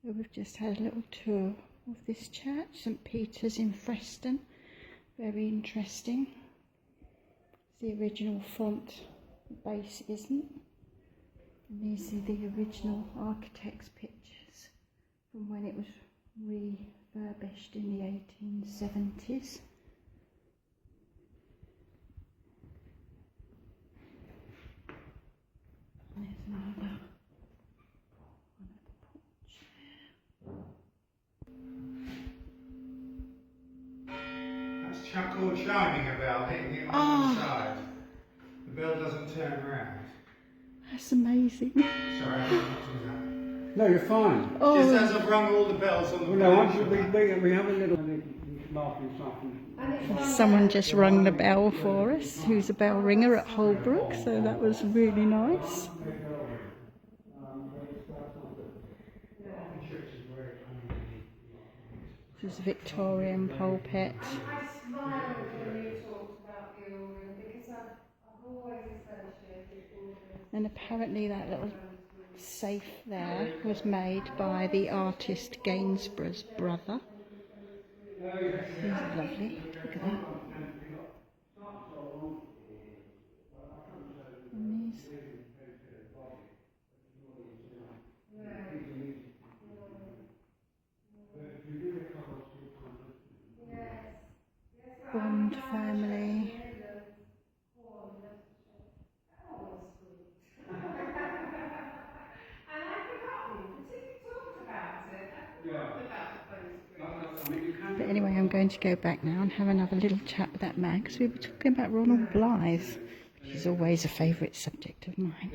So we've just had a little tour of this church, St Peter's in Freston. Very interesting. It's the original font, the base isn't. And these are the original architect's pictures from when it was refurbished in the 1870s. And there's another one at the porch there. That's charcoal chiming about hitting it on the side. The bell doesn't turn around. That's amazing. Sorry, I didn't do that. No, you're fine. Oh, Just as I've rung all the bells on the Well, no, we have a little marking something. someone just rung the bell for us, who's a bell ringer at Holbrook, so that was really nice. This is a Victorian pulpit. I smiled when you talked about the organ because I've always associated organs. And apparently that little safe there was made by the artist Gainsborough's brother. He's lovely. Look at that. And these. Bond family. But anyway, I'm going to go back now and have another little chat with that man, because we were talking about Ronald Blythe, which is always a favourite subject of mine.